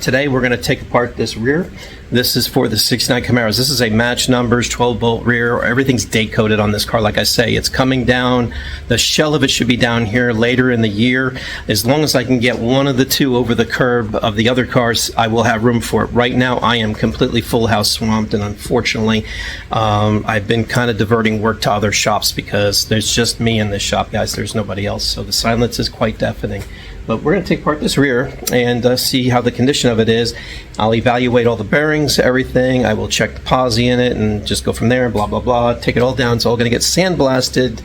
Today we're going to take apart this rear. This is for the 69 Camaros. This is a match numbers 12-bolt rear. Everything's date coded on this car. Like I say, it's coming down. The shell of it should be down here later in the year. As long as I can get one of the two over the curb of the other cars, I will have room for it. Right now, I am completely full house swamped, and unfortunately, I've been kind of diverting work to other shops because there's just me in this shop, guys. There's nobody else, so the silence is quite deafening. But we're going to take apart this rear and see how the condition of it is. I'll evaluate all the bearings, everything. I will check the posi in it and just go from there, blah, blah, blah. Take it all down. It's all going to get sandblasted.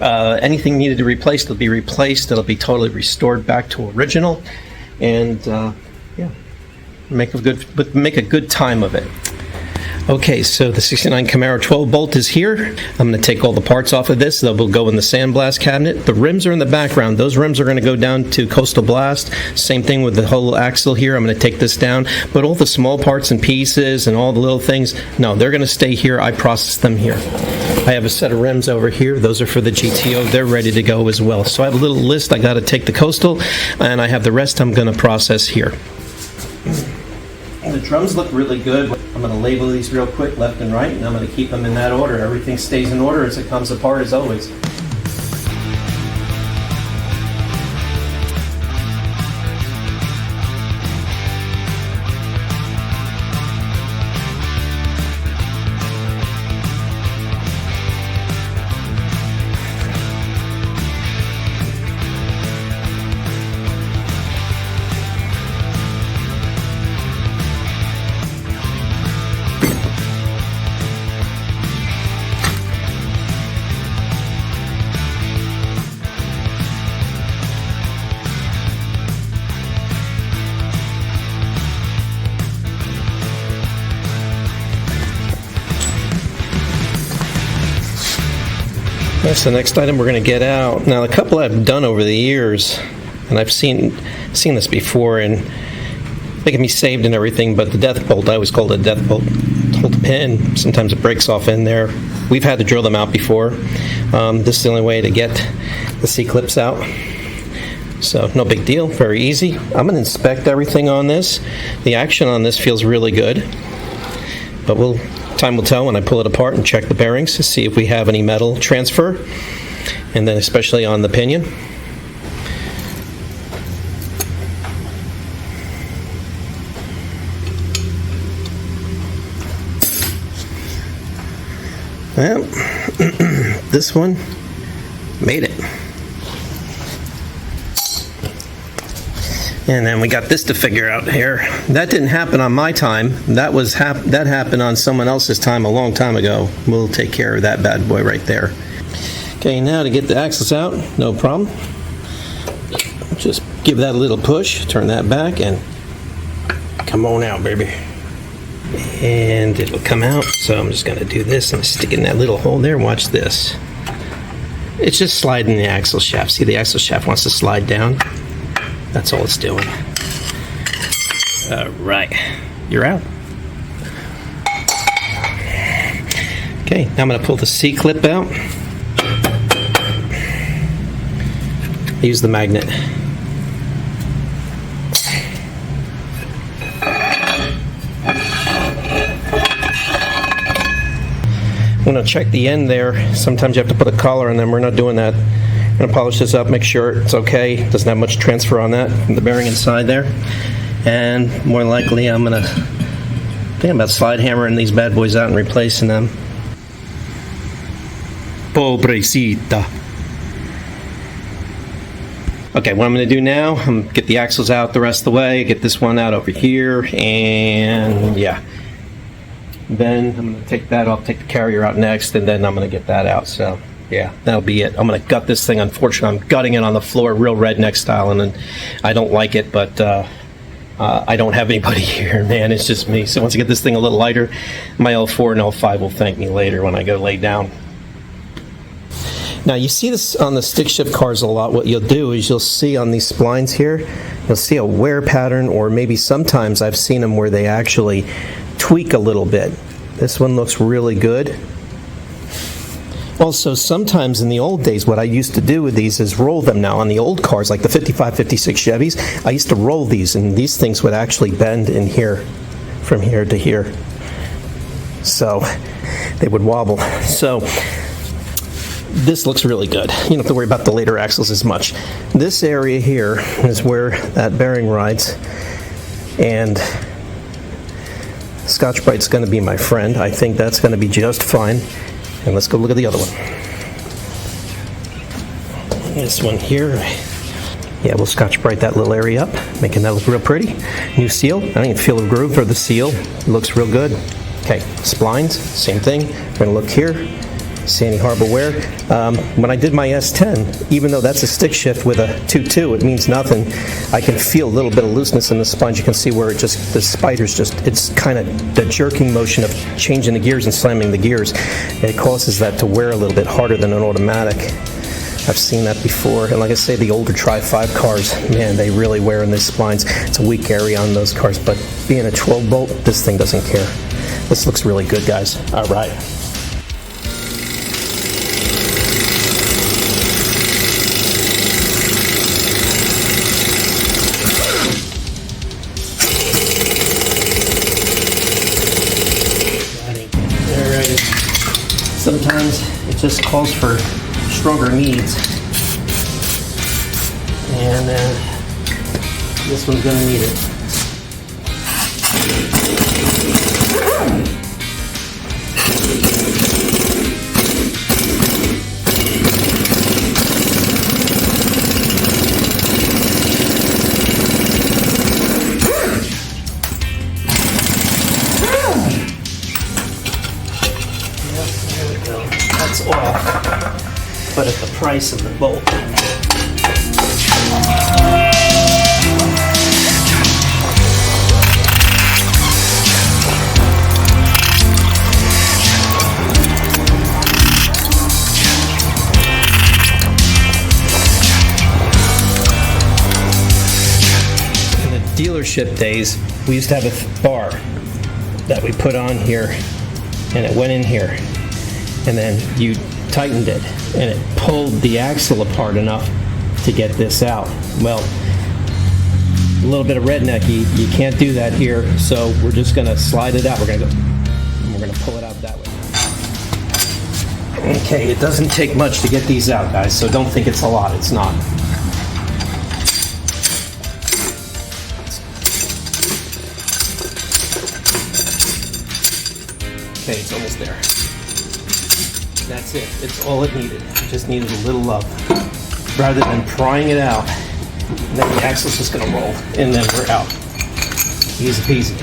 Anything needed to be replaced will be replaced. It'll be totally restored back to original. And, yeah, make a good time of it. Okay, so the 69 Camaro 12-bolt is here. I'm going to take all the parts off of this. They will go in the sandblast cabinet. The rims are in the background. Those rims are going to go down to Coastal Blast. Same thing with the whole axle here. I'm going to take this down. But all the small parts and pieces and all the little things, no, they're going to stay here. I process them here. I have a set of rims over here. Those are for the GTO. They're ready to go as well. So I have a little list. I got to take the Coastal, and I have the rest I'm going to process here. The drums look really good. I'm going to label these real quick, left and right, and I'm going to keep them in that order. Everything stays in order as it comes apart, as always. That's the next item we're going to get out. Now, a couple I've done over the years, and I've seen this before, and they can be saved and everything, but the death bolt, I always call it a death bolt. Hold the pin, sometimes it breaks off in there. We've had to drill them out before. This is the only way to get the C-clips out. So, no big deal, very easy. I'm going to inspect everything on this. The action on this feels really good, but time will tell when I pull it apart and check the bearings to see if we have any metal transfer, and then especially on the pinion. Well, this one made it. And then we got this to figure out here. That didn't happen on my time. That happened on someone else's time a long time ago. We'll take care of that bad boy right there. Okay, now to get the axles out, no problem. Just give that a little push, turn that back, and come on out, baby. And it'll come out. So I'm just going to do this and stick it in that little hole there. Watch this. It's just sliding the axle shaft. See, the axle shaft wants to slide down. That's all it's doing. All right, you're out. Okay, now I'm going to pull the C-clip out. Use the magnet. I'm going to check the end there. Sometimes you have to put a collar on them. We're not doing that. I'm going to polish this up, make sure it's okay. It doesn't have much transfer on that from the bearing inside there. And more likely I'm going to think about slide hammering these bad boys out and replacing them. Pobrecita. Okay, what I'm going to do now, I'm going to get the axles out the rest of the way, get this one out over here, and yeah. Then I'm going to take that off, take the carrier out next, and then I'm going to get that out. So yeah, that'll be it. I'm going to gut this thing. Unfortunately, I'm gutting it on the floor, real redneck style, and I don't like it, but I don't have anybody here, man. It's just me. So once I get this thing a little lighter, my L4 and L5 will thank me later when I go lay down. Now, you see this on the stick shift cars a lot. What you'll do is you'll see on these splines here, you'll see a wear pattern, or maybe sometimes I've seen them where they actually tweak a little bit. This one looks really good. Also, sometimes in the old days, what I used to do with these is roll them now. On the old cars, like the 55, 56 Chevys, I used to roll these, and these things would actually bend in here, from here to here. So they would wobble. So this looks really good. You don't have to worry about the later axles as much. This area here is where that bearing rides, and Scotch-Brite's going to be my friend. I think that's going to be just fine. And let's go look at the other one. This one here. Yeah, we'll Scotch-Brite that little area up, making that look real pretty. New seal. I don't even feel the groove or the seal. It looks real good. Okay, splines, same thing. We're going to look here. See any harbor wear. When I did my S10, even though that's a stick shift with a 2.2, it means nothing. I can feel a little bit of looseness in the sponge. You can see where it just, the spider's just, it's kind of the jerking motion of changing the gears and slamming the gears. It causes that to wear a little bit harder than an automatic. I've seen that before. And like I say, the older Tri-5 cars, man, they really wear in these splines. It's a weak area on those cars, but being a 12 bolt, this thing doesn't care. This looks really good, guys. All right. Sometimes it just calls for stronger needs, and this one's going to need it. Off, but at the price of the bolt. In the dealership days, we used to have a bar that we put on here, and it went in here. And then you tightened it, and it pulled the axle apart enough to get this out. Well, a little bit of rednecky, you can't do that here, so we're just going to slide it out. We're going to go, and we're going to pull it out that way. Okay, it doesn't take much to get these out, guys, so don't think it's a lot. It's not. Okay, it's almost there. That's it. It's all it needed. It just needed a little love. Rather than prying it out, and then the axle's just going to roll, and then we're out. Easy peasy.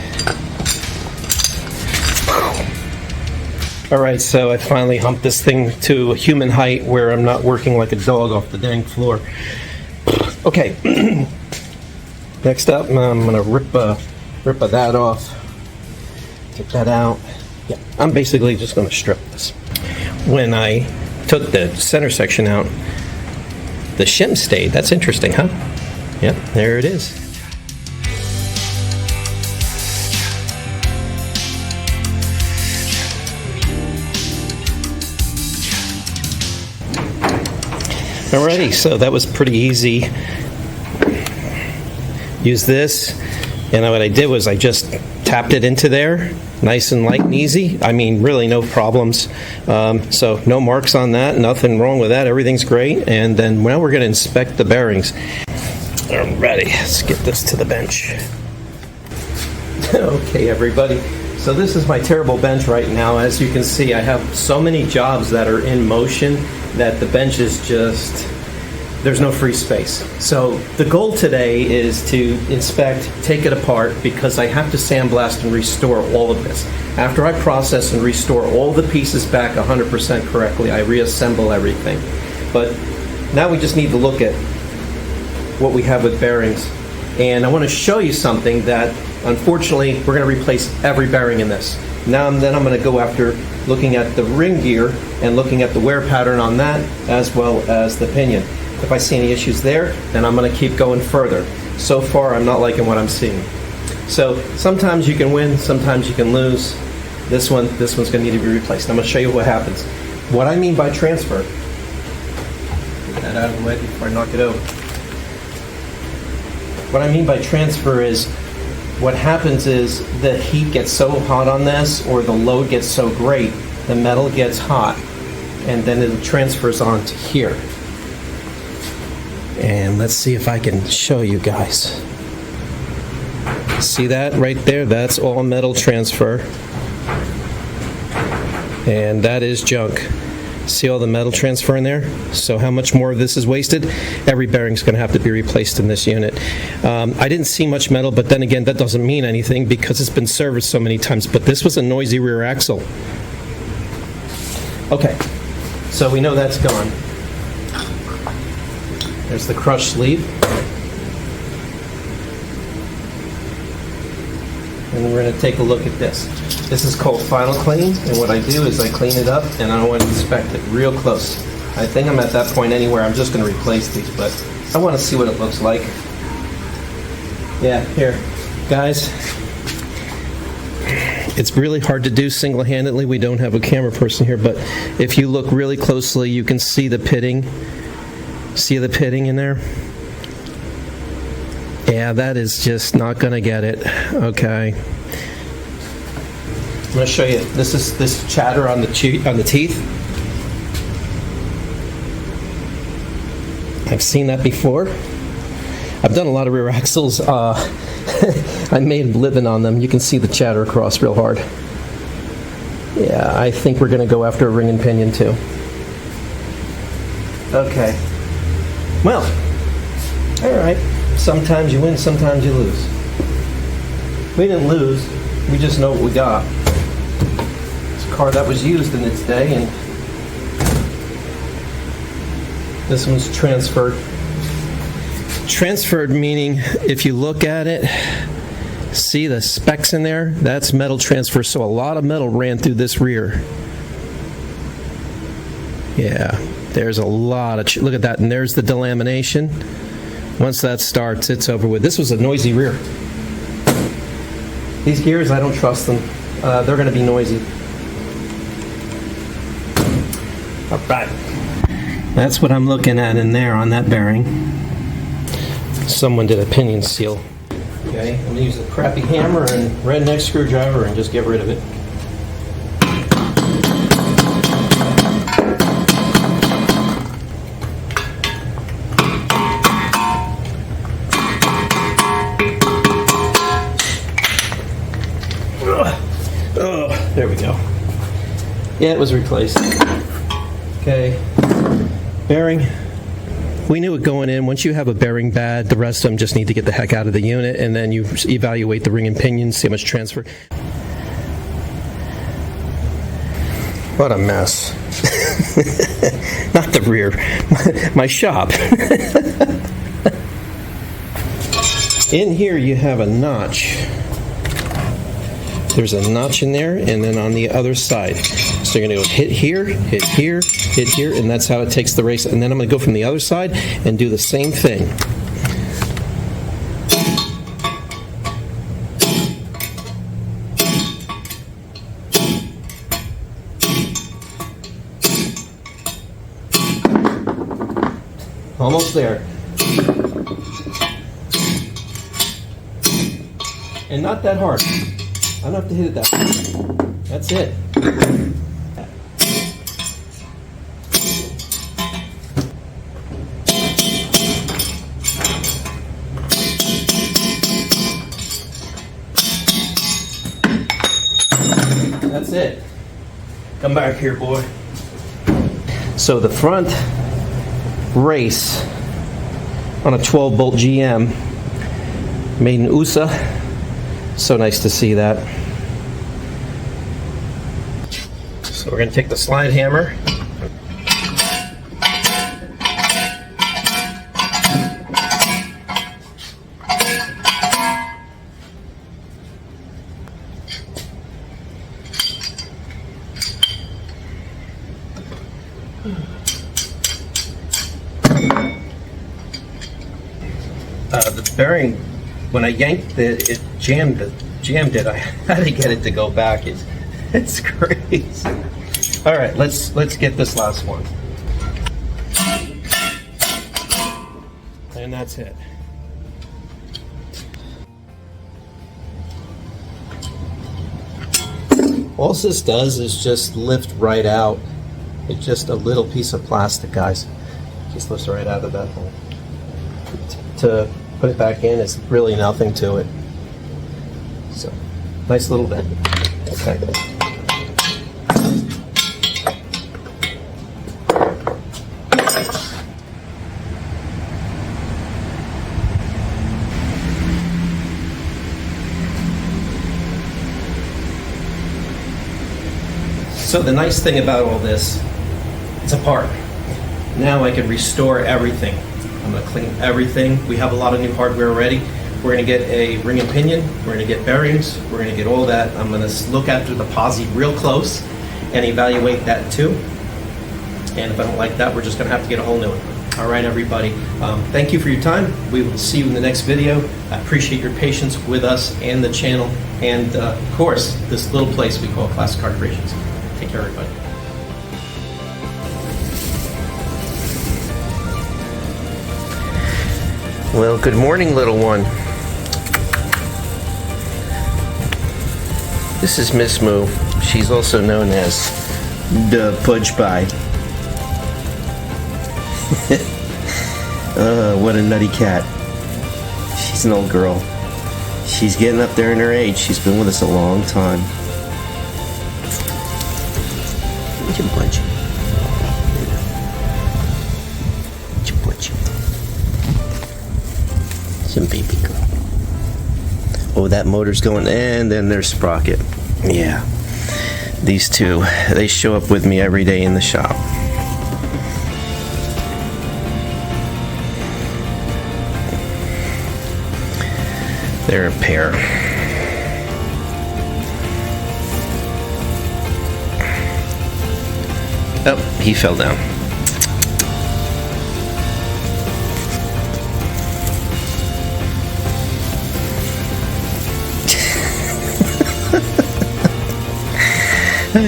All right, so I finally humped this thing to a human height where I'm not working like a dog off the dang floor. Okay. Next up, I'm going to rip that off. Take that out. Yeah, I'm basically just going to strip this. When I took the center section out, the shim stayed. That's interesting, huh? Yep, there it is. Alrighty, so that was pretty easy. Use this, and what I did was I just tapped it into there, nice and light and easy. I mean, really no problems. So no marks on that, nothing wrong with that. Everything's great. And then now we're going to inspect the bearings. I'm ready. Let's get this to the bench. Okay, everybody. So this is my terrible bench right now. As you can see, I have so many jobs that are in motion that the bench is just, there's no free space. So the goal today is to inspect, take it apart, because I have to sandblast and restore all of this. After I process and restore all the pieces back 100% correctly, I reassemble everything. But now we just need to look at what we have with bearings. And I want to show you something that, unfortunately, we're going to replace every bearing in this. Now and then I'm going to go after looking at the ring gear and looking at the wear pattern on that, as well as the pinion. If I see any issues there, then I'm going to keep going further. So far, I'm not liking what I'm seeing. So sometimes you can win, sometimes you can lose. This one's going to need to be replaced. I'm going to show you what happens. What I mean by transfer, get that out of the way before I knock it over. What I mean by transfer is, what happens is the heat gets so hot on this, or the load gets so great, the metal gets hot, and then it transfers onto here. And let's see if I can show you guys. See that right there? That's all metal transfer. And that is junk. See all the metal transfer in there? So how much more of this is wasted? Every bearing's going to have to be replaced in this unit. I didn't see much metal, but then again, that doesn't mean anything because it's been serviced so many times. But this was a noisy rear axle. Okay, so we know that's gone. There's the crushed sleeve. And we're going to take a look at this. This is called final clean, and what I do is I clean it up and I want to inspect it real close. I think I'm at that point anywhere. I'm just going to replace these, but I want to see what it looks like. Yeah, here. Guys, it's really hard to do single-handedly. We don't have a camera person here, but if you look really closely, you can see the pitting. See the pitting in there? Yeah, that is just not going to get it. Okay. I'm going to show you. This is this chatter on the teeth. I've seen that before. I've done a lot of rear axles. I made a living on them. You can see the chatter across real hard. Yeah, I think we're going to go after a ring and pinion too. Okay. Well, all right. Sometimes you win, sometimes you lose. We didn't lose. We just know what we got. It's a car that was used in its day, and this one's transferred. Transferred meaning, if you look at it, see the specs in there? That's metal transfer, so a lot of metal ran through this rear. Yeah, there's a lot of, look at that, and there's the delamination. Once that starts, it's over with. This was a noisy rear. These gears, I don't trust them. They're going to be noisy. All right. That's what I'm looking at in there on that bearing. Someone did a pinion seal. Okay, I'm going to use a crappy hammer and redneck screwdriver and just get rid of it. There we go. Yeah, it was replaced. Okay. Bearing. We knew it going in. Once you have a bearing bad, the rest of them just need to get the heck out of the unit, and then you evaluate the ring and pinion, see how much transfer. What a mess. Not the rear. My shop. In here you have a notch. There's a notch in there, and then on the other side. So you're going to go hit here, hit here, hit here, and that's how it takes the race. And then I'm going to go from the other side and do the same thing. Almost there. And not that hard. I don't have to hit it that hard. That's it. That's it. Come back here, boy. So the front race on a 12-bolt GM made in USA. So nice to see that. So we're going to take the slide hammer. The bearing, when I yanked it, it jammed it. I had to get it to go back. It's crazy. All right, let's get this last one. And that's it. All this does is just lift right out. It's just a little piece of plastic, guys. Just lifts right out of that hole. To put it back in is really nothing to it. So, nice little bend. Okay. So the nice thing about all this, it's a part. Now I can restore everything. I'm going to clean everything. We have a lot of new hardware already. We're going to get a ring and pinion. We're going to get bearings. We're going to get all that. I'm going to look after the posi real close and evaluate that too. And if I don't like that, we're just going to have to get a whole new one. All right, everybody. Thank you for your time. We will see you in the next video. I appreciate your patience with us and the channel. And of course, this little place we call Classic Car Creations. Take care, everybody. Well, good morning, little one. This is Miss Moo. She's also known as the Pudge Pie. What a nutty cat. She's an old girl. She's getting up there in her age. She's been with us a long time. Punch. Some baby girl. Oh, that motor's going, and then there's Sprocket. Yeah, these two, they show up with me every day in the shop. They're a pair. Oh, he fell down.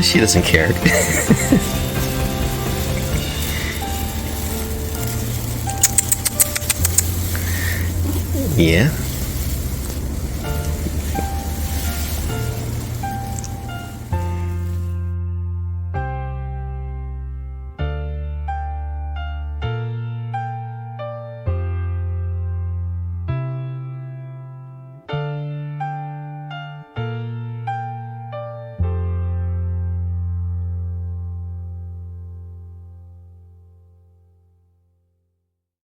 She doesn't care. Yeah.